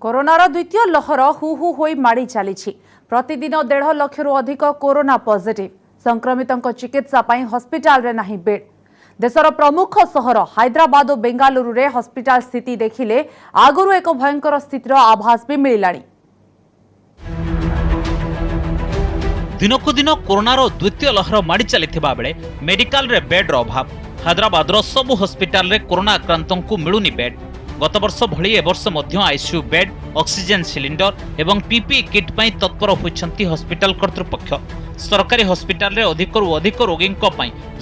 कोरोनार द्वितीय लहर who who होई माड़ी चली प्रतिदिन 1.5 लाख अधिक कोरोना पॉजिटिव संक्रमितों चिकित्सा पाई हॉस्पिटल रे नहीं बेड। देशर प्रमुख सहर हैदराबाद और बेंगालुरु रे हॉस्पिटल स्थिति देखिले आगुरु एक भयंकर स्थितिर आभास भी मिलिलाणी। दिनकु दिन कोरोनार द्वितीय लहर माड़ी चलिथिबा बेले मेडिकल रे बेड रो अभाव। हैदराबाद रो सबु हॉस्पिटल रे कोरोना आक्रांतों को मिलुनी बेड। गत वर्ष भली ए वर्ष मध्य आईसीयू बेड, ऑक्सीजन सिलिंडर एवं पीपीई किट पई तत्पर होइछंती हॉस्पिटल कर्तृपक्ष। सरकारी हॉस्पिटल रे अधिकरु अधिक रोगी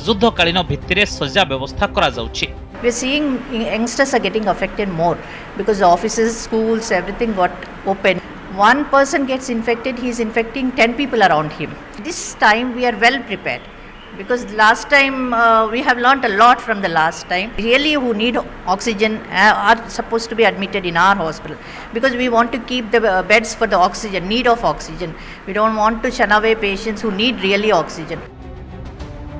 युद्धकालीन भित्तिरे सज्जा व्यवस्था करा जाउछि। We are seeing youngsters are getting affected more because the offices, schools, everything got open. One person gets infected, he is infecting 10 people around him. This time we are well prepared because last time we have learnt a lot from the last time. Really who need oxygen are supposed to be admitted in our hospital because we want to keep the beds for the oxygen, need of oxygen. We don't want to shun away patients who need really oxygen.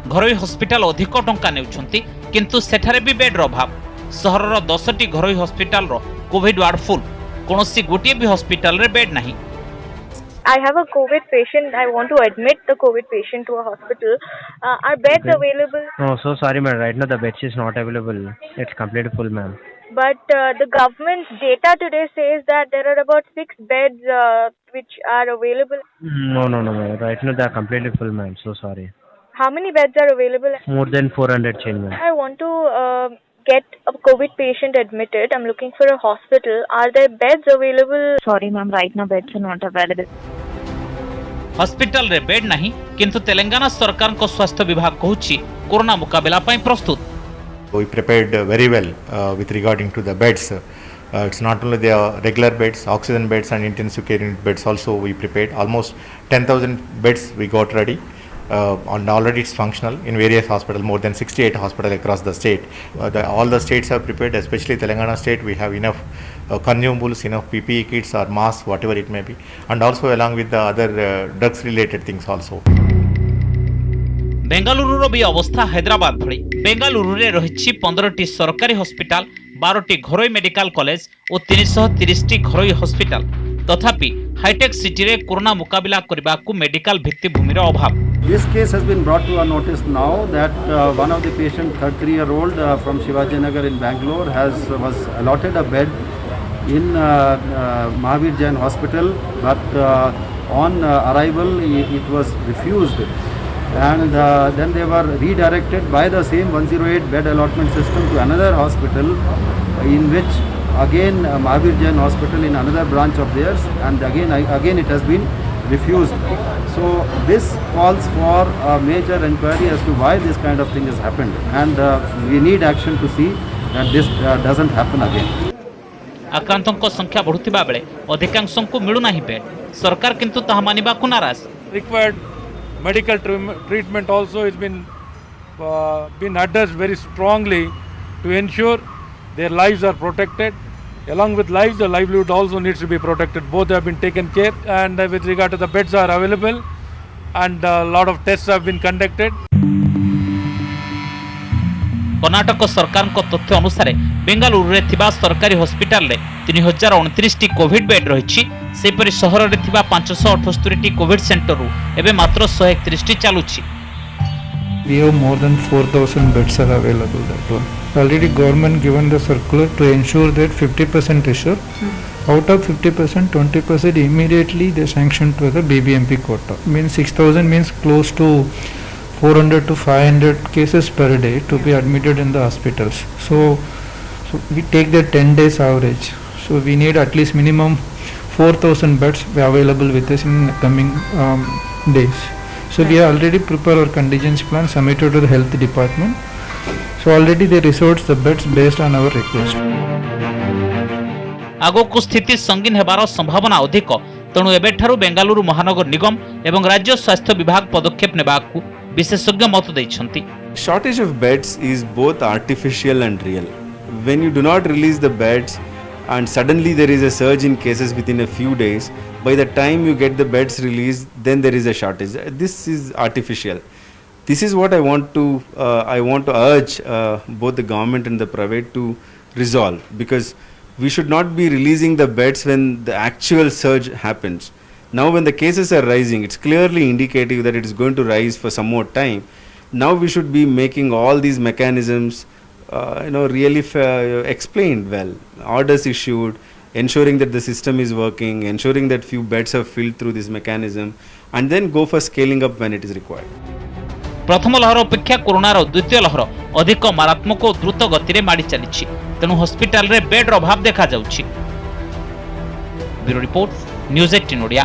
घरोई hospital अधिक टंका नेउछंती किंतु सेठारे भी bed रो अभाव। सहरर 10टी घरोई हॉस्पिटल रो कोविड वार्ड फुल, कोनोसी गोटिए भी हॉस्पिटल रे बेड नहीं। I have a COVID patient. I want to admit the COVID patient to a hospital. Are beds available? No, so sorry, ma'am. Right now the beds is not available. It's completely full, ma'am. But the government's data today says that there are about 6 beds which are available. No, ma'am. Right now they are completely full, ma'am. So sorry. How many beds are available? More than 400 change, ma'am. I want to get a COVID patient admitted. I'm looking for a hospital. Are there beds available? Sorry, ma'am. Right now beds are not available. Hospital रे bed नहीं किंतु तेलंगाना सरकार को स्वास्थ्य विभाग कहूची corona मुकाबला पई प्रस्तुत। We prepared very well with regarding to the beds. It's not only the regular beds, oxygen beds and intensive care unit beds also we prepared. Almost 10,000 beds we got ready. And already it's functional in various hospitals, more than 68 hospitals across the state. All the states have prepared, especially Telangana state. We have enough consumables, enough PPE kits or masks, whatever it may be, and also along with the other drugs related things also. Bengaluru रो भी अवस्था हैदराबाद भली। बेंगालुरु रे रहिछि 15टी सरकारी hospital, 12टी घरोई medical college और 330टी घरोई hospital. तथापि hi tech city रे corona मुकाबला करबाकू मेडिकल भित्तिभूमि रो अभाव। This case has been brought to our notice now that one of the patient, 33-year-old from Shivaji Nagar in Bangalore, was allotted a bed in Mahavir Jain Hospital, but on arrival it was refused, and then they were redirected by the same 108 bed allotment system to another hospital, in which again Mahavir Jain Hospital in another branch of theirs, and again it has been refused. So this calls for a major inquiry as to why this kind of thing has happened, and we need action to see that this doesn't happen again. आक्रांतों को संख्या बढ़ुथिबा बेले अधिकांशों को मिलु नाही bed. सरकार किंतु ताहा मानिबा को नाराज। Required medical treatment also has been addressed very strongly to ensure their lives are protected. Along with lives, the livelihood also needs to be protected. Both have been taken care, and with regard to the beds are available, and a lot of tests have been conducted. Karnataka सरकार को तथ्य अनुसार बेंगालुरु रे थिबा सरकारी hospital रे 3029 T Covid bed रहिछि। सेपरि शहर रे थिबा 578 टी कोविड सेंटर रु एबे मात्र 131 T चालुछि। We have more than 4,000 beds are available. That one. Already government given the circular to ensure that 50% is sure. Out of 50%, 20% immediately they sanction to the BBMP quota. Means 6,000 means close to 400 to 500 cases per day to be admitted in the hospitals. So we take the 10 days average. So we need at least minimum 4,000 beds available with us in the coming days. So we have already prepared our contingency plan, submitted to the health department. So already they resource the beds based on our request. आगो को स्थिति संगीन हेबार संभावना अधिक, तेणु एबेठारु बेंगालुरु महानगर निगम एवं राज्य स्वास्थ्य विभाग पदक्षेप नेबाकू विशेषज्ञ मत दैछंती। Shortage of beds is both artificial and real. When you do not release the beds and suddenly there is a surge in cases within a few days, by the time you get the beds released, then there is a shortage. This is artificial. This is what I want to urge both the government and the private to resolve, because We should not be releasing the beds when the actual surge happens. Now when the cases are rising, it's clearly indicative that it is going to rise for some more time. Now we should be making all these mechanisms really explained well, orders issued, ensuring that the system is working, ensuring that few beds are filled through this mechanism, and then go for scaling up when it is required. प्रथम लहर अपेक्षा कोरोनार द्वितीय लहर अधिक मारात्मक और द्रुत गति में माड़ी चली तेणु हॉस्पिटल रे बेड अभाव देखा जाउछि। Bureau report news 18 Odia.